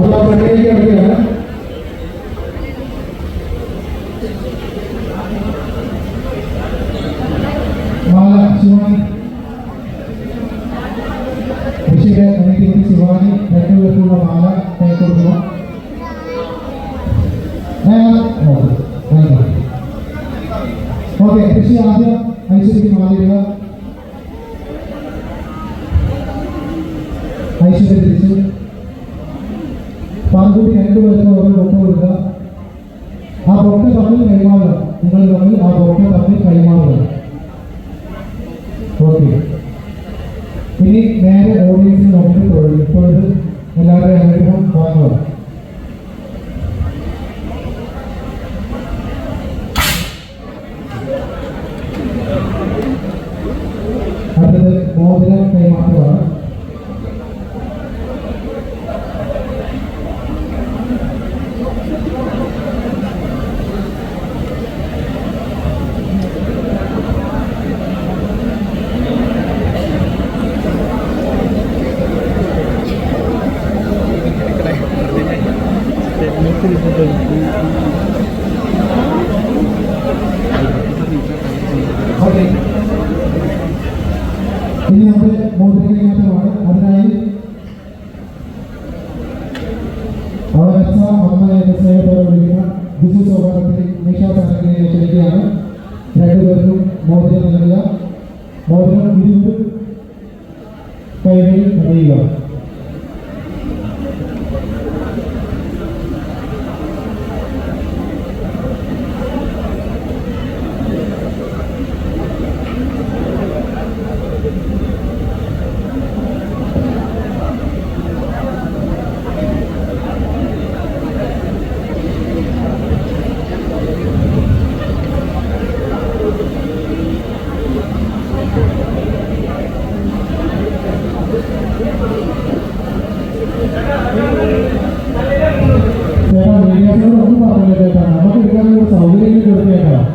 അപ്പോൾ ആ പണിയിലേക്ക് കിടക്കുകയാണ്. മാല ശിവാനി ഋഷിയുടെ അനിയത്തി ശിവാനി 2 പേർക്കുള്ള മാല കൈ കൊടുക്കുക. ഓക്കെ, ഋഷി ആദ്യം ഐശ്വര്യക്ക് മാലിടുക. ഐശ്വര്യ തിരിച്ചു. പാർക്കുട്ടി 2 പേർക്ക് ഓരോ ബൊക്ക കൊടുക്കുക. ആ ബൊക്ക തമ്മിൽ കൈമാറുക. നിങ്ങൾ തമ്മിൽ ആ ബൊക്ക തമ്മിൽ കൈമാറുക. ഓക്കെ, ഇനി നേരെ ഓഡിയൻസിന് നോക്കി തൊഴുത് എല്ലാവരുടെയും അനുഗ്രഹം വാങ്ങുക. അടുത്തത് മോതിരം കൈമാറുകയാണ്. ഓക്കെ, ഇനി നമ്മുടെ മോതിര കൈമാറ്റമാണ്. അതിനായി അവരച്ച അമ്മ എന്ന സ്നേഹത്തോടെ വിളിക്കുന്ന ബിജു സൗഹാർദ്ദത്തിൽ നിഷാ സാരംഗിനെ ക്ഷണിക്കുകയാണ്. 2 പേർക്കും മോതിരം നൽകുക. മോതിരം 20 കൈകളിൽ അണിയുക. നമുക്ക് എടുക്കാനുള്ള സൗകര്യം കൊടുത്തേക്കാം.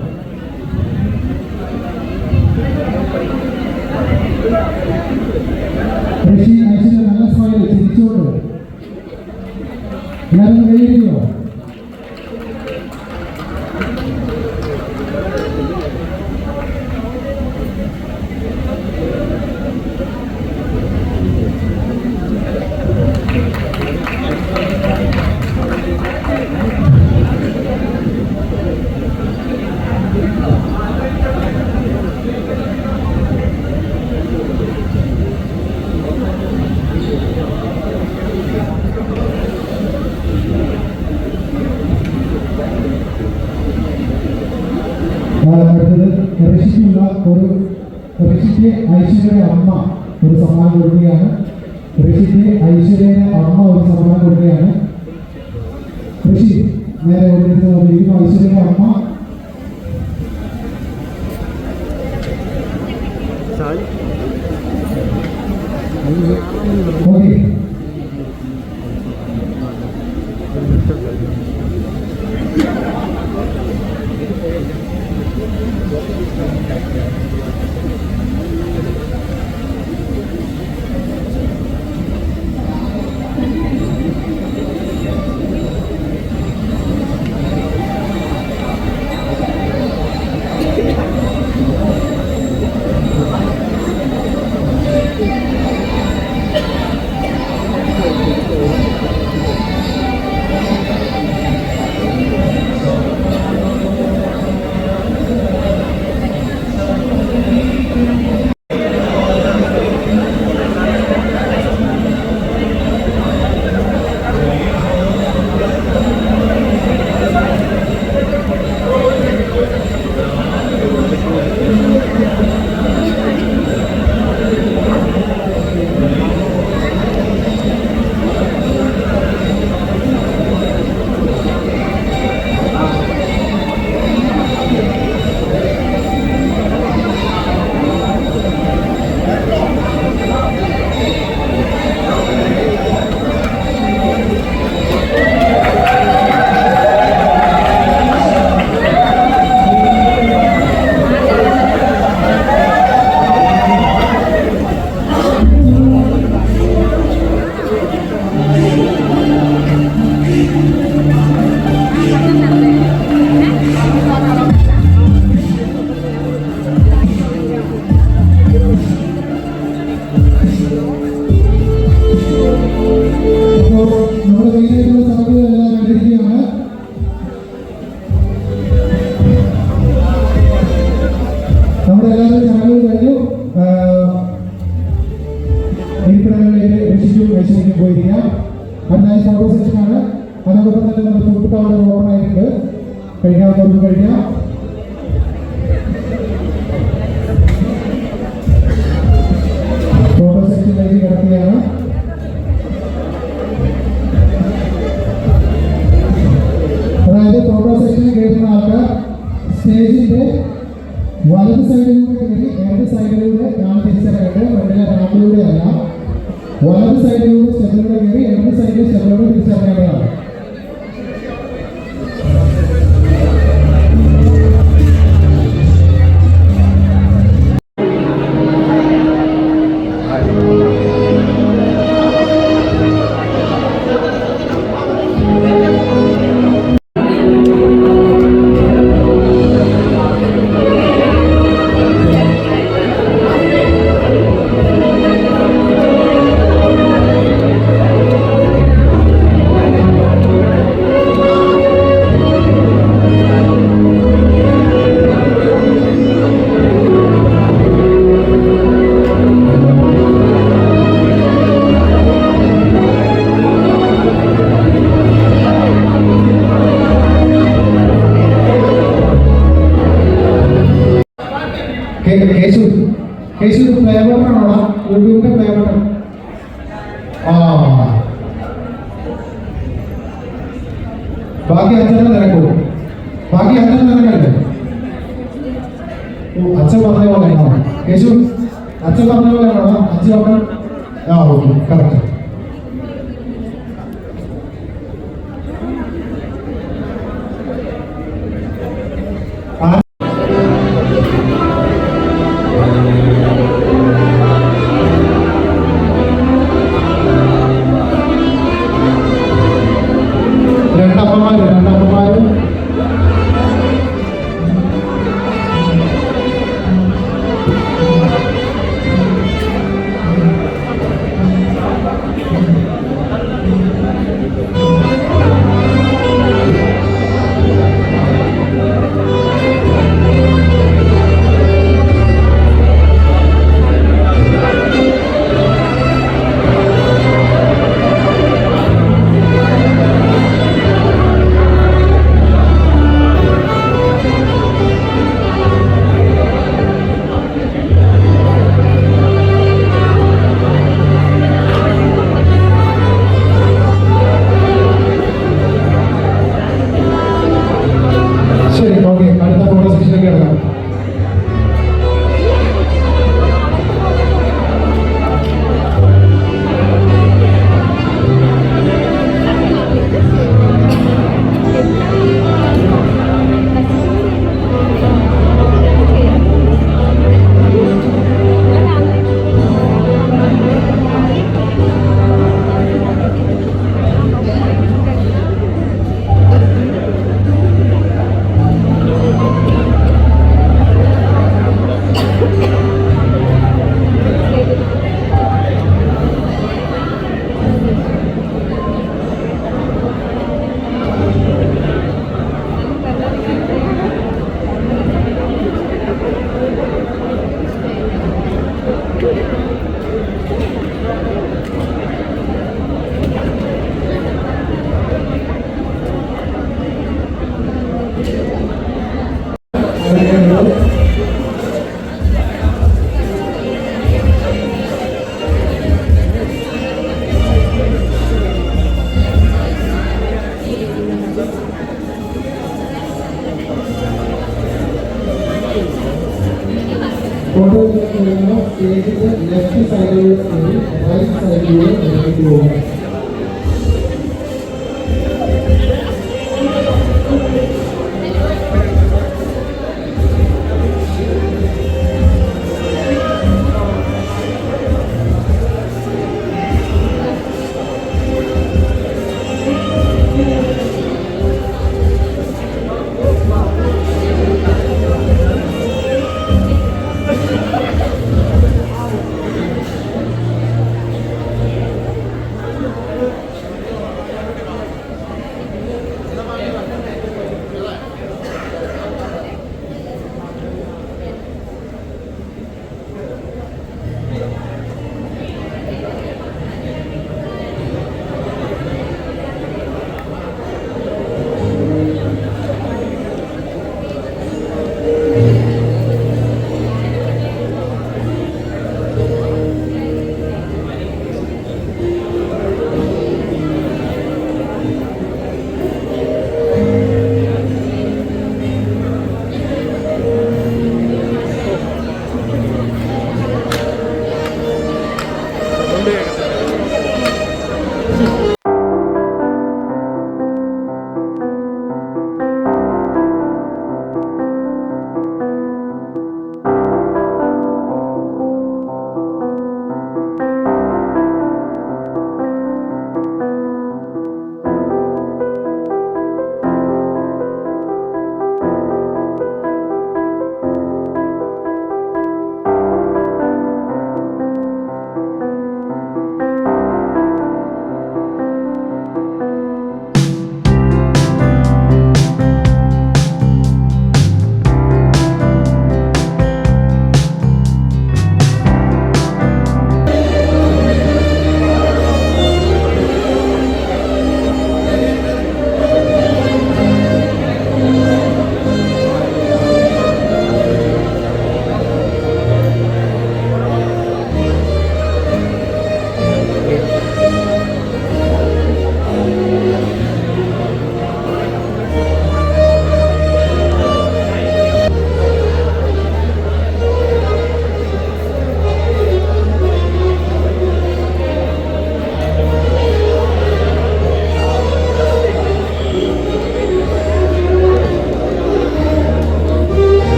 ഋഷി ഐശ്വര്യ നല്ല സ്മൈൽ ചിരിച്ചുകൊണ്ട് എല്ലാവരും കൈയ്യോ. ഋഷിക്ക് ഐശ്വര്യയുടെ അമ്മ ഒരു സമ്മാനം കൊടുക്കുകയാണ്. ഋഷിക്ക് ഐശ്വര്യയുടെ അമ്മ ഒരു സമ്മാനം കൊടുക്കുകയാണ്. ഋഷി നേരെ കൊണ്ടിരിക്കുന്ന ഐശ്വര്യയുടെ അമ്മ ഓക്കെ. നമ്മുടെ മെയിനായിട്ടുള്ള ചടങ്ങുകളെല്ലാം കണ്ടിരിക്കുകയാണ്. നമ്മുടെ എല്ലാവരും ചടങ്ങുകൾ കഴിഞ്ഞു. ഇരിപ്പിടങ്ങളിലേക്ക് രക്ഷിക്കും വൈശേഷിക്കും പോയിരിക്കാം. അടുത്തായി ഫോട്ടോ സെക്ഷനാണ്. അതോടൊപ്പം തന്നെ നമ്മുടെ ഫുഡ് കൗണ്ടർ ഓപ്പൺ ആയിട്ടുണ്ട്. കഴിക്കാവുന്നവർക്ക് കഴിക്കാം. ഫോട്ടോ സെക്ഷനിലേക്ക് കിടക്കുകയാണ്. അതായത് ഫോട്ടോ സെക്ഷനിൽ കയറുന്ന ആൾക്കാർ സ്റ്റേജിന്റെ വലത് സൈഡിലൂടെ കയറി ഇടത് സൈഡിലൂടെ ഞാൻ തിരിച്ചറിയേണ്ടത് ഫ്രണ്ടിലെ റാമ്പിലൂടെ അല്ല. വലത് സൈഡിലൂടെ സ്റ്റെപ്പിലൂടെ കയറി ഇടത് സൈഡിലെ സ്റ്റെപ്പിലൂടെ തിരിച്ചറിയേണ്ടതാണ്. കേശു പ്ലേ ബട്ടണാണോ? യൂട്യൂബിന്റെ പ്ലേ ബട്ടൺ. ബാക്കി 5 നിരക്കൂ. ബാക്കി 5 നിരക്കല്ലേ? അച്ഛൻ പറഞ്ഞ പോലെയാണോ കേശു? അച്ഛൻ പറഞ്ഞ പോലെയാണോ 5 ബട്ടൺ? Okay, correct. രണ്ടമ്മമാരും സ്റ്റേജിന്റെ ലെഫ്റ്റ് സൈഡിലൂടെ റൈറ്റ് സൈഡിലൂടെ മുന്നോട്ട് പോകുക.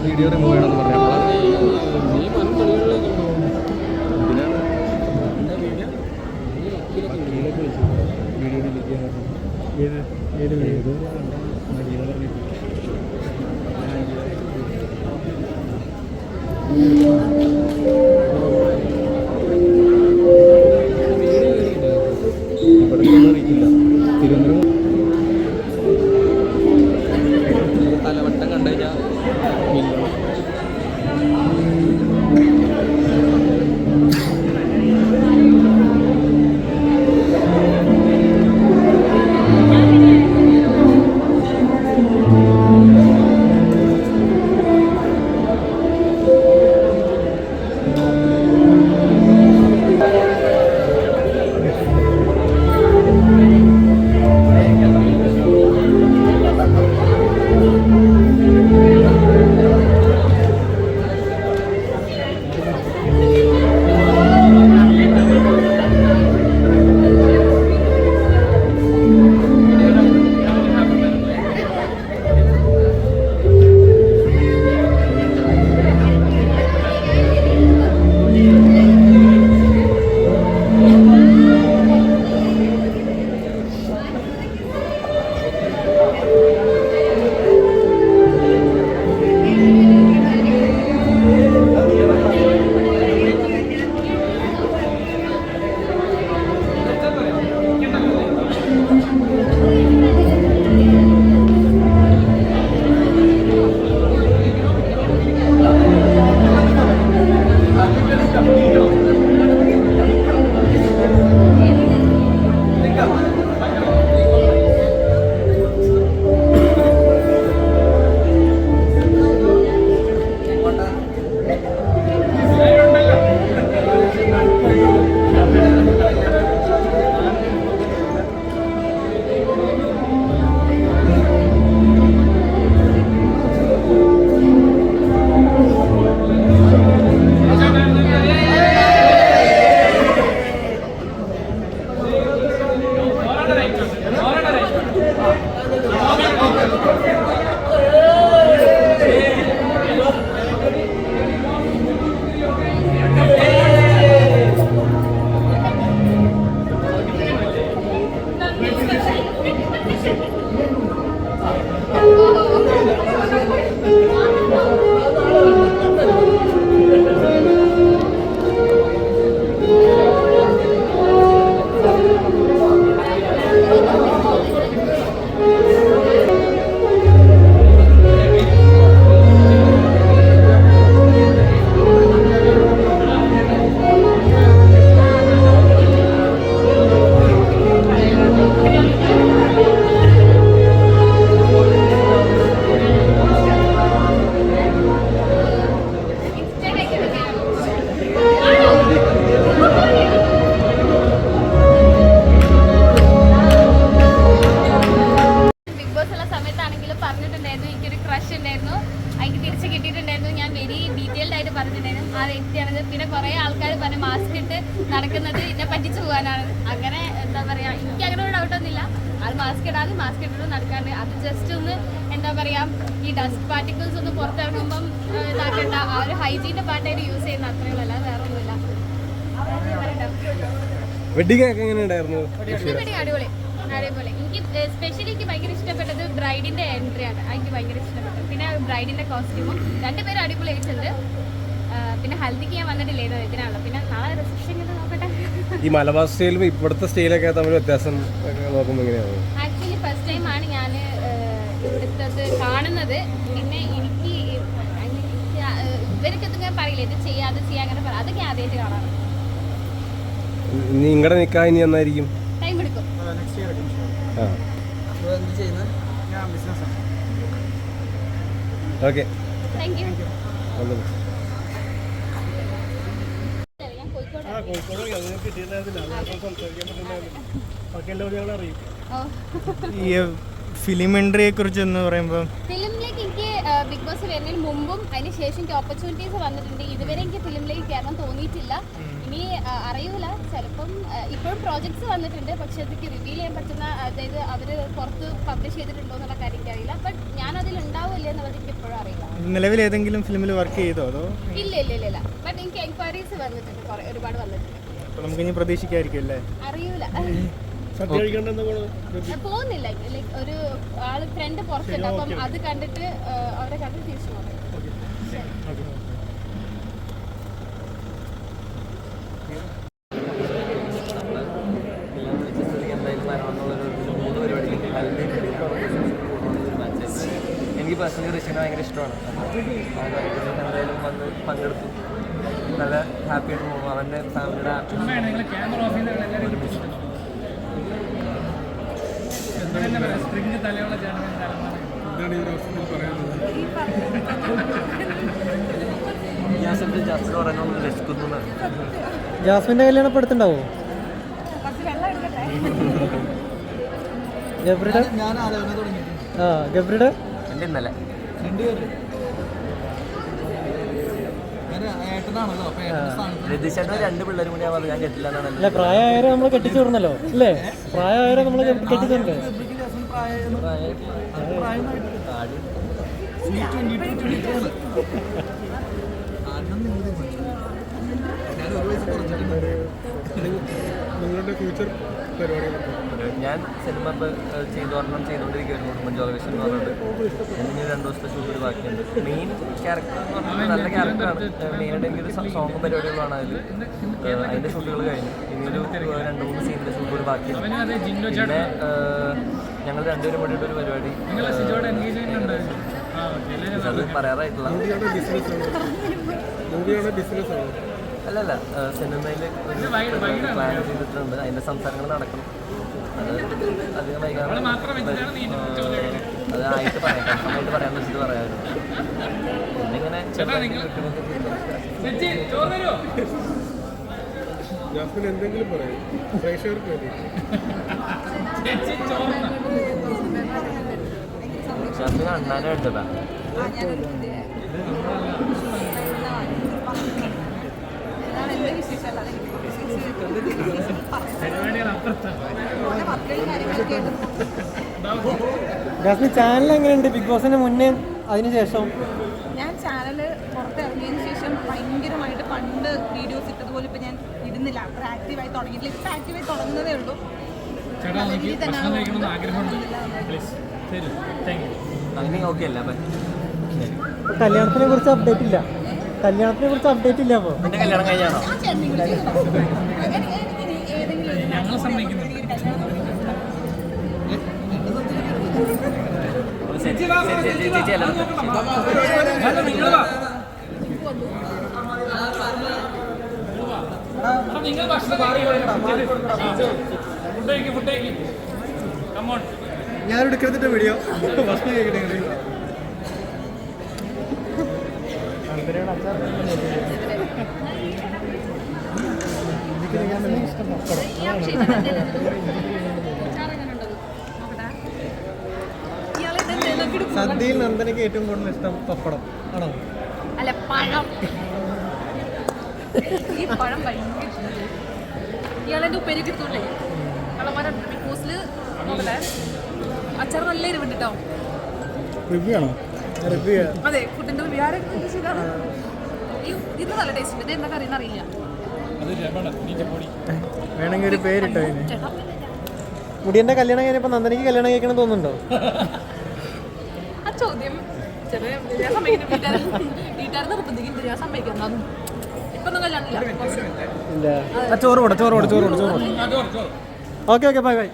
വീഡിയോ റിമൂവ് ചെയ്യണമെന്ന് പറഞ്ഞപ്പോൾ അറിയിക്കില്ല. തിരുവനന്തപുരം തലവട്ടം കണ്ടു കഴിഞ്ഞാൽ നടക്കുന്നത് ഇതിനെ പറ്റിച്ചു പോകാനാണ്. അങ്ങനെ എന്താ പറയാ, എനിക്ക് അങ്ങനെ ഒരു ഡൗട്ടൊന്നുമില്ല. അത് മാസ്ക് ഇടാതെ മാസ്ക് ഇട്ടിട്ട് നടക്കാണ്ട് അത് ജസ്റ്റ് ഒന്ന് എന്താ പറയാ, ഈ ഡസ്റ്റ് പാർട്ടിക്കിൾസ് ഒന്ന് പുറത്തിറങ്ങുമ്പം ഇതാക്കേണ്ട ആ ഒരു ഹൈജീൻ്റെ പാർട്ടായിട്ട് യൂസ് ചെയ്യുന്ന അത്രയും അല്ല, വേറെ ഒന്നുമില്ല. വെഡിങ് ഒക്കെ എങ്ങനെ ഉണ്ടായിരുന്നു? അടിപൊളി അതേപോലെ. എനിക്ക് സ്പെഷ്യലി എനിക്ക് ഭയങ്കര ഇഷ്ടപ്പെട്ടത് ബ്രൈഡിന്റെ എൻട്രിയാണ്. എനിക്ക് ഭയങ്കര ഇഷ്ടപ്പെട്ടത്. പിന്നെ ബ്രൈഡിന്റെ കോസ്റ്റ്യൂമും രണ്ടുപേരും അടിപൊളിയായിട്ടുണ്ട്. പിന്നെ ഹൽദിക്ക് ഞാൻ വന്നിട്ടില്ല, ഏതോ ഇതിനാണല്ലോ. പിന്നെ നാളെ റിസപ്ഷൻ നോക്കട്ടെ. ഈ മലബാർ സ്റ്റൈലും ഇവിടുത്തെ സ്റ്റൈലൊക്കെ തമ്മിൽ വ്യത്യാസം നോക്കുമ്പോൾ എങ്ങനെയാണ്? ആക്ച്വലി ഫസ്റ്റ് ടൈമാണ് ഞാൻ ഇവിടുത്തത് കാണുന്നത്. പിന്നെ എനിക്ക് ഇവർക്ക് ഇങ്ങനെ പറയില്ല, ഇത് ചെയ്യാം അത് ചെയ്യാം അങ്ങനെ പറയാം, അതൊക്കെ ആദ്യമായിട്ട് കാണാറ്. നിങ്ങളുടെ നിൽക്കാൻ ഇനി എന്നായിരിക്കും? ടൈം എടുക്കും. Okay, thank you. ഈ ഫിലിം എൻട്രിയെ കുറിച്ച് എന്ന് പറയുമ്പോൾ ഫിലിമിലേക്ക് എനിക്ക് ബിഗ് ബോസ് വരുന്നതിന് മുമ്പും അതിന് ശേഷം എനിക്ക് ഓപ്പർച്യൂണിറ്റീസ് വന്നിട്ടുണ്ട്. ഇതുവരെ എനിക്ക് ഫിലിമിലേക്ക് കയറാൻ തോന്നിയിട്ടില്ല. ഇനി അറിയൂല, ചിലപ്പം ഇപ്പോഴും പ്രോജക്ട്സ് വന്നിട്ടുണ്ട്, പക്ഷെ അതൊക്കെ റിവീൽ ചെയ്യാൻ പറ്റുന്ന, അതായത് അവർ പുറത്ത് പബ്ലിഷ് ചെയ്തിട്ടുണ്ടോ എന്നുള്ള കാര്യം എനിക്കറിയില്ല. ബട്ട് ഞാൻ അതിൽ ഉണ്ടാവില്ല എന്നുള്ളത് എനിക്ക് ഇപ്പോഴും അറിയില്ല. നിലവിൽ ഏതെങ്കിലും ഫിലിമിൽ വർക്ക് ചെയ്തോ അതോ? ഇല്ല. ബട്ട് എനിക്ക് എൻക്വയറീസ് വന്നിട്ടുണ്ട്, ഒരുപാട് വന്നിട്ടുണ്ട്. അപ്പോൾ നമുക്കിനി പ്രതീക്ഷിക്കായിരിക്കും അല്ലേ? അറിയൂല, പോകുന്നില്ല. ലൈക്ക് ഒരു ആള് ഫ്രണ്ട് പുറത്തുണ്ട്, അപ്പം അത് കണ്ടിട്ട് അവരെ കണ്ടിട്ട് തിരിച്ചു പോകും. എനിക്ക് പേഴ്സണലി ഋഷിനെ ഭയങ്കര ഇഷ്ടമാണ്. എന്തായാലും വന്ന് പങ്കെടുത്തു, നല്ല ഹാപ്പി ആയിട്ട് പോകും. അവൻ്റെ ഫാമിലിയുടെ ജാസ്മിന്റെ കല്യാണം ഇപ്പൊ അടുത്തുണ്ടാവോ? ഗബ്രിയുടെ ഗബ്രിയുടെ എൻ്റെ ഇന്നലെ രതീശേട്ടന് 2 പിള്ളേരും കൂടി ആവാതെ ഞാൻ കെട്ടില്ല എന്നാണ്. അല്ല, പ്രായമായവരെ നമ്മൾ കെട്ടിച്ചു വിടണല്ലോ അല്ലേ? പ്രായമായവരെ നമ്മൾ കെട്ടിച്ചിട്ടുണ്ട്. നിങ്ങളുടെ ഫ്യൂച്ചർ പരിപാടികൾ? ഞാൻ സിനിമ ചെയ്തുകൊണ്ടിരിക്കുകയായിരുന്നു. കുടുംബം ജോലവേഷൻ എന്ന് പറഞ്ഞിട്ട് എനിക്ക് 2 ദിവസത്തെ ഷൂട്ട് ബാക്കിയുണ്ട്. മെയിൻ ക്യാരക്ടർ എന്ന് പറഞ്ഞാൽ നല്ല ക്യാരക്ടറാണ്. മെയിനായിട്ട് എനിക്കൊരു സോങ് പരിപാടികളാണ് അതിൽ. അതിൻ്റെ ഷൂട്ടുകൾ കഴിഞ്ഞു. ഇനിയൊരു 2-3 സീനിൻ്റെ ഷൂട്ടുകൾ ബാക്കിയുണ്ട്. പിന്നെ ഞങ്ങൾ 2 പേരും കൂടിയിട്ട് ഒരു പരിപാടി അത് പറയാറായിട്ടില്ല. അല്ലല്ല, സിനിമയിൽ ഒരു പ്ലാൻ ചെയ്തിട്ടുണ്ട്. അതിൻ്റെ സംസാരങ്ങൾ നടക്കണം. അത് അധികം വൈകാതെ അത് ആയിട്ട് പറയാം, കൺഫേമായിട്ട് പറയാമെന്ന് വെച്ചിട്ട് പറയാമായിരുന്നു. പിന്നിങ്ങനെ എന്തെങ്കിലും പറയാം പ്രേക്ഷകർക്ക് വേണ്ടി. ഷാഫിന് അണ്ണാനെ എടുത്തതാ. ജാസ്മിൻ, ചാനൽ എങ്ങനെയുണ്ട് ബിഗ് ബോസിന് മുന്നേ അതിനുശേഷം? ഞാൻ ചാനൽ പുറത്തിറങ്ങിയതിന് ശേഷം ഭയങ്കരമായിട്ട് പണ്ട് വീഡിയോസ് ഇട്ടതുപോലെ ഇപ്പം ഞാൻ ഇടുന്നില്ല, അത്ര ആക്റ്റീവായി തുടങ്ങിയിട്ടില്ല. ഇപ്പം ആക്റ്റീവായി തുടങ്ങുന്നതേ ഉള്ളൂ. കല്യാണത്തിനെ കുറിച്ച് അപ്ഡേറ്റ് ഇല്ല. അപ്പോൾ എൻ്റെ കല്യാണം കഴിഞ്ഞാണോ? ഞാൻ എടുക്കുന്നിട്ട് വീഡിയോ ഭക്ഷണം കഴിക്കട്ടെ. സദ്യയിൽ നന്ദനയ്ക്ക് ഏറ്റവും കൂടുതൽ ഇഷ്ടം പപ്പടം ആണോ? അല്ല, പഴം. ഈ പഴം ഭയങ്കര ഇയാളെൻ്റെ ഉപ്പേരിക്ക് എടുത്തോണ്ടേ കളമാര ബിഗ് ബോസിൽ നോക്കട്ടെ. അച്ചാർ നല്ല എരിവുണ്ട് കേട്ടോ. റിവ്യൂ ആണോ? അതെ, ഫുഡിൻ്റെ ഇത് നല്ല ടേസ്റ്റ് ഉണ്ട്. ഇത് എന്താ കറിയെന്ന് അറിയില്ല. വേണമെങ്കിൽ ഒരു പേരിട്ടോ. മുടിയന്റെ കല്യാണം കഴിഞ്ഞപ്പോൾ നന്ദനയ്ക്ക് കല്യാണം കഴിക്കണം തോന്നുന്നുണ്ടോ? ആ ചോദ്യം ചെറിയ വീട്ടുകാർ നിർബന്ധിക്കും, ഞാൻ സമ്മതിക്കാം. ഇപ്പൊന്നും കല്യാണമില്ല ഇല്ല ചോറ് കൊടു ഓക്കെ ബൈ ബൈ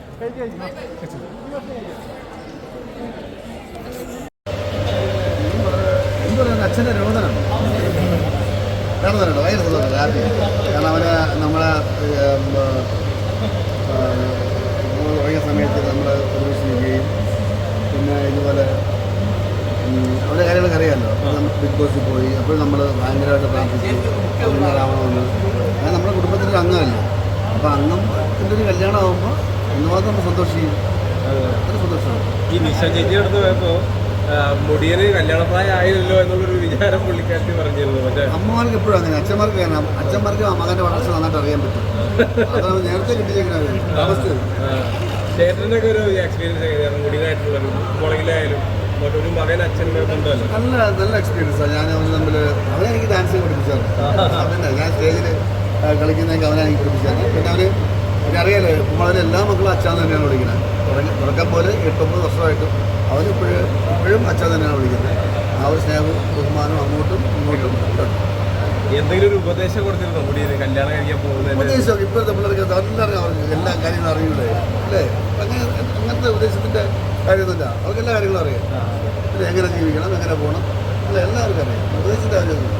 അച്ഛൻ്റെ രോദനം നടന്നുണ്ട് ഭയങ്കര സന്തോഷം ഹാപ്പി കാരണം അവന് നമ്മളെ തുടങ്ങിയ സമയത്ത് നമ്മൾ പ്രവേശിക്കുകയും പിന്നെ ഇതുപോലെ അവരുടെ കാര്യങ്ങളൊക്കെ അറിയാമല്ലോ നമ്മൾ ബിഗ് ബോസിൽ പോയി അപ്പോൾ നമ്മൾ ഭയങ്കരമായിട്ട് പ്രാർത്ഥിച്ചു വിന്നറാവണമെന്ന് അങ്ങനെ നമ്മുടെ കുടുംബത്തിൻ്റെ അംഗമല്ലേ അപ്പോൾ അംഗത്തിൻ്റെ ഒരു കല്യാണം ആകുമ്പോൾ ഒന്നുമാത്രം നമ്മൾ സന്തോഷിക്കും അത്ര സന്തോഷമാണ്. ഈ നിശ ചേച്ചി അടുത്ത് പോയപ്പോൾ മുടിയന് കല്യാണപ്രായം ആയില്ലല്ലോ എന്നുള്ളൊരു വിചാരം പുള്ളിക്കാരത്തി പറഞ്ഞിരുന്നു. മറ്റേ അമ്മമാർക്ക് എപ്പോഴും അങ്ങനെ അച്ഛന്മാർക്ക് കാരണം അച്ഛന്മാർക്ക് മകൻ്റെ വളർച്ച നന്നായിട്ട് അറിയാൻ പറ്റും. അതാണ് നേരത്തെ കിട്ടിയിരിക്കുന്നത് അവസ്ഥ. ചേട്ടൻ്റെ ഒക്കെ ഒരു എക്സ്പീരിയൻസ് എങ്ങനെയാണ് മുടിയനായിട്ടുള്ള മോളെങ്കിലായാലും ഒരു മകൻ അച്ഛൻ്റെ ഉണ്ടല്ലോ? നല്ല എക്സ്പീരിയൻസാണ്. ഞാൻ അവന് തമ്മിൽ അവനെ എനിക്ക് ഡാൻസ് പഠിപ്പിച്ചാണ്. അതന്നെ ഞാൻ സ്റ്റേജിൽ കളിക്കുന്നതൊക്കെ അവനെ എനിക്ക് പഠിപ്പിച്ചാണ്. പിന്നെ അവനറിയാലോ നമ്മളെ എല്ലാ മക്കളും അച്ഛാന്ന് തന്നെയാണ് വിളിക്കുന്നത്. തുടക്കം പോലെ 8-9 വർഷമായിട്ടും അവനിപ്പോഴും അച്ഛൻ തന്നെയാണ് വിളിക്കുന്നത്. ആ ഒരു സ്നേഹവും ബഹുമാനവും അങ്ങോട്ടും ഇങ്ങോട്ടും ഉണ്ട്. എന്തെങ്കിലും ഒരു ഉപദേശം കൊടുത്തിരുന്നോ മുടിയന് കല്യാണം കഴിക്കാൻ പോകുന്നത്? ഉപദേശം ഇപ്പോഴത്തെ പിള്ളേർക്ക് എല്ലാവരും അവർക്ക് എല്ലാ കാര്യങ്ങളും അറിയില്ലേ അല്ലേ? അങ്ങനത്തെ ഉപദേശത്തിൻ്റെ കാര്യമൊന്നുമില്ല. അവർക്ക് എല്ലാ കാര്യങ്ങളും അറിയാം. പിന്നെ എങ്ങനെ ജീവിക്കണം, എങ്ങനെ പോകണം അല്ല എല്ലാവർക്കും അറിയാം. ഉപദേശത്തിൻ്റെ കാര്യമൊന്നും.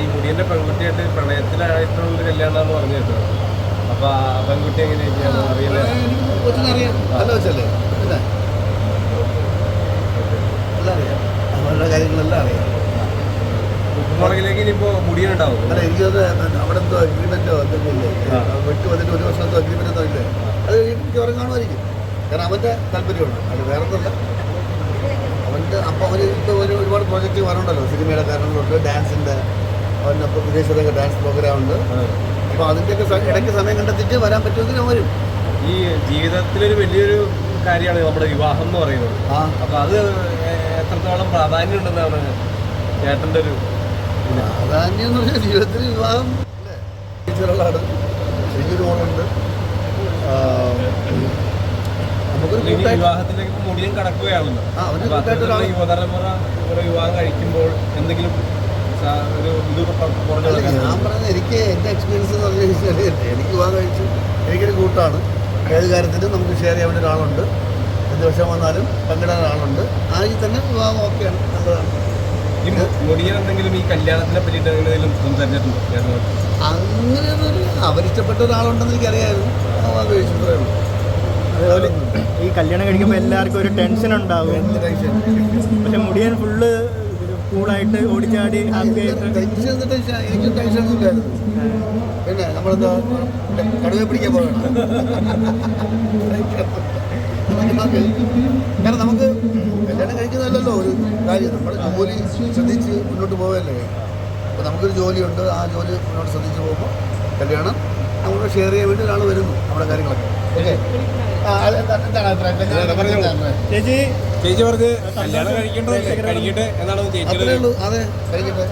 ഈ മുടിയൻ്റെ പെൺകുട്ടിയായിട്ട് പ്രണയത്തിലായിട്ടുള്ളൊരു കല്യാണം എന്ന് പറഞ്ഞു കേട്ടോ. അപ്പോൾ ആ പെൺകുട്ടി എങ്ങനെയൊക്കെയാണ് അറിയുന്നത്? കൊച്ചിനറിയാം. നല്ല വെച്ചല്ലേ പിന്നെ എല്ലാം അറിയാം. അവരുടെ കാര്യങ്ങളെല്ലാം അറിയാം. ഉപ്പുമുളകിലേക്ക് ഇനിയിപ്പോൾ മുടിയനുണ്ടാവും. അല്ല എനിക്കത് അവിടെ എന്തോ അഗ്രിമെൻറ്റോ എന്തൊക്കെ ഇല്ലേ വെട്ട് വന്നിട്ട് 1 വർഷത്തോ അഗ്രിമെൻ്റ് എന്തോ ഇല്ലേ അത് എനിക്ക് അവരെ കാണുമായിരിക്കും. കാരണം അവൻ്റെ താല്പര്യമുണ്ട്. അത് വേറെ ഒന്നുമല്ല. അപ്പോൾ അവന് ഇപ്പോൾ ഒരുപാട് പ്രോജക്റ്റ് വരണ്ടല്ലോ. സിനിമയുടെ കാരണങ്ങളുണ്ട്, ഡാൻസിൻ്റെ അവനപ്പോൾ വിദേശത്തൊക്കെ ഡാൻസ് പ്രോഗ്രാം ഉണ്ട്. അപ്പോൾ അതിൻ്റെയൊക്കെ ഇടയ്ക്ക് സമയം കണ്ടെത്തിയിട്ട് വരാൻ പറ്റുമെങ്കിൽ അവൻ വരും. ഈ ജീവിതത്തിലൊരു വലിയൊരു കാര്യമാണ് നമ്മുടെ വിവാഹം എന്ന് പറയുന്നത്. അപ്പോൾ അത് എത്രത്തോളം പ്രാധാന്യം ഉണ്ടെന്നാണ് ചേട്ടൻ്റെ ഒരു പ്രാധാന്യം എന്ന് പറഞ്ഞാൽ ജീവിതത്തിൽ വിവാഹം അല്ലേ? ടീച്ചറുകളാണ്, എനിക്കൊരു മോളുണ്ട്. നമുക്കൊരു വിവാഹത്തിലേക്ക് മുടിയൻ കടക്കുകയാണല്ലോ. യുവതലമുറ വിവാഹം കഴിക്കുമ്പോൾ എന്തെങ്കിലും ഒരു ഇത് ഞാൻ പറഞ്ഞത് എനിക്ക് എൻ്റെ എക്സ്പീരിയൻസ് എന്ന് പറഞ്ഞു കഴിഞ്ഞാൽ എനിക്ക് വിവാഹം കഴിച്ചു എനിക്കൊരു കൂട്ടാണ്. ഏത് കാര്യത്തിലും നമുക്ക് ഷെയർ ചെയ്യാൻ വേണ്ടി ഒരാളുണ്ട്. എന്ത് വിഷയം വന്നാലും പങ്കിടാൻ ഒരാളുണ്ട്. ആ രീതിയിൽ തന്നെ വിവാഹം ഓക്കെയാണ്, നല്ലതാണ്. ഈ മുടിയൻ എന്തെങ്കിലും ഈ കല്യാണത്തിനെ പറ്റിയിട്ട് എന്തെങ്കിലും സംസാരിച്ചിട്ടുണ്ടോ? അങ്ങനെയൊന്നും അവരിഷ്ടപ്പെട്ട ഒരാളുണ്ടെന്ന് എനിക്കറിയായിരുന്നു. കഴിച്ചിട്ടേ ഉള്ളൂ. അതേപോലെ ഈ കല്യാണം കഴിക്കുമ്പോൾ എല്ലാവർക്കും ഒരു ടെൻഷൻ ഉണ്ടാവും. എന്ത് ടെൻഷൻ? പക്ഷെ മുടിയൻ ഫുള്ള് കൂളായിട്ട് ഓടിച്ചാടി ഹാപ്പി ആയിട്ട്. ടെൻഷൻ എനിക്കും ടെൻഷനൊന്നും ഇല്ലായിരുന്നു. പിന്നെ നമ്മളെന്താ കടുവ പിടിക്കാൻ പോകണം. കാരണം നമുക്ക് കല്യാണം കഴിക്കുന്നതല്ലല്ലോ ഒരു കാര്യം. നമ്മൾ ജോലി ശ്രദ്ധിച്ച് മുന്നോട്ട് പോവുകയല്ലേ. അപ്പോൾ നമുക്കൊരു ജോലിയുണ്ട്. ആ ജോലി മുന്നോട്ട് ശ്രദ്ധിച്ച് പോകുമ്പോൾ കല്യാണം നമ്മൾ ഷെയർ ചെയ്യാൻ വേണ്ടി ഒരാൾ വരുന്നു നമ്മുടെ കാര്യങ്ങളൊക്കെ. ഓക്കെ ചേച്ചി പറഞ്ഞ് കല്യാണം കഴിക്കട്ടെ എന്നാണ് അത്രേ ഉള്ളൂ. അതെ കഴിക്കട്ടെ.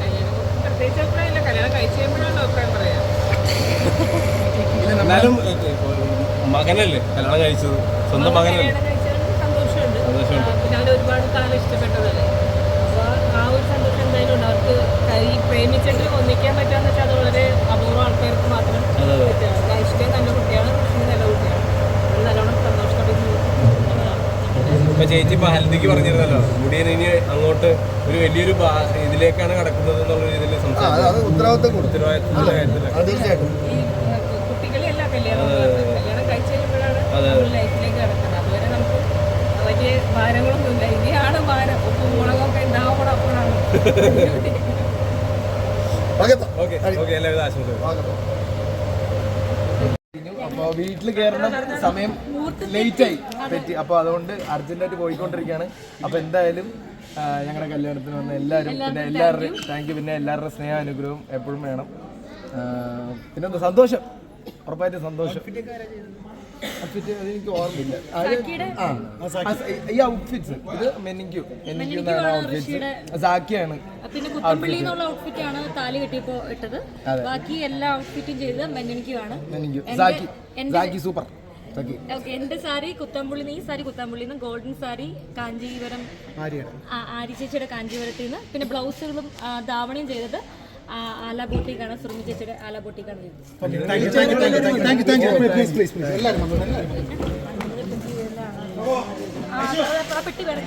എന്നാലും മകനല്ലേ കല്യാണം കഴിച്ചത്, സ്വന്തം മകനല്ലേ. സന്തോഷമുണ്ട്. പിന്നെ അവർ ഒരുപാട് കാലം ഇഷ്ടപ്പെട്ടതല്ലേ. അപ്പോൾ ആ ഒരു സന്തോഷം എന്തായാലും ഉണ്ട്. അവർക്ക് ഈ പ്രേമിച്ചിട്ട് ഒന്നിക്കാൻ പറ്റാന്ന് വെച്ചാൽ അത് വളരെ അപൂർവ ആൾക്കാർക്ക് മാത്രം പറ്റുകയാണ്. ഇഷ്ടം നല്ല കുട്ടിയാണ്, കൃഷ്ണൻ നല്ല കുട്ടിയാണ്. അവർ നല്ലോണം സന്തോഷത്തോടെ ഇപ്പൊ ചേച്ചി ഇപ്പൊ ഹൽദിക്ക് പറഞ്ഞിരുന്നല്ലോ മുടിയൻ ഇനി അങ്ങോട്ട് ഒരു വലിയൊരു ഇതിലേക്കാണ് കടക്കുന്നത് എന്നുള്ള രീതിയിൽ ഉത്തരവാദിത്തത്തിന്റെ ഈ കുട്ടികളെയല്ല കല്യാണം കഴിച്ചു കഴിയുമ്പോഴാണ് ലൈഫിലേക്ക് കിടക്കുന്നത്. അതുവരെ നമുക്ക് വലിയ ഭാരങ്ങളൊന്നുമില്ല. ഇനിയാണ് ഭാരം. ഉപ്പും മുളകൊക്കെ ഉണ്ടാവണം. അപ്പോഴാണ് എല്ലാവിധ ആശംസകളും. അപ്പോൾ വീട്ടിൽ കയറണം സമയം ലേറ്റായി പറ്റി. അപ്പോൾ അതുകൊണ്ട് അർജൻറ്റായിട്ട് പോയിക്കൊണ്ടിരിക്കുകയാണ്. അപ്പോൾ എന്തായാലും ഞങ്ങളുടെ കല്യാണത്തിന് വന്ന എല്ലാവരും പിന്നെ എല്ലാവരുടെയും താങ്ക് യു. പിന്നെ എല്ലാവരുടെ സ്നേഹ അനുഗ്രഹവും എപ്പോഴും വേണം. പിന്നെന്താ സന്തോഷം, ഉറപ്പായിട്ടും സന്തോഷം. ഔട്ട്ഫിറ്റ് അതെനിക്ക് ഓർമ്മയില്ല. ഈ ഔട്ട്ഫിറ്റ്സ് ഇത് മെനിക്യൂ എന്നാണ് ഔട്ട്ഫിറ്റ്സ്. സാക്കിയാണ്. പിന്നെ കുത്തമ്പള്ളി എന്നുള്ള ഔട്ട്ഫിറ്റ് ആണ് താലി കെട്ടിയപ്പോ ഇട്ടത്. ബാക്കി എല്ലാ ഔട്ട്ഫിറ്റും ചെയ്ത് മെനിക്യൂ ആണ്. സാക്കി സൂപ്പർ. എന്റെ സാരി കുത്തമ്പുള്ളി, ഈ സാരി കുത്തമ്പുള്ളിന്ന്, ഗോൾഡൻ സാരി കാഞ്ചീവരം ആരി ചേച്ചിയുടെ കാഞ്ചീവരത്തിൽ നിന്ന്. പിന്നെ ബ്ലൗസുകളും ധാവണിയും ചെയ്തത് ആല ബോട്ടിക്കാണ് സുറുമി ചേച്ചിയുടെ ആല ബോട്ടിക്കാണ് ചെയ്തത്. പെട്ടി വേണം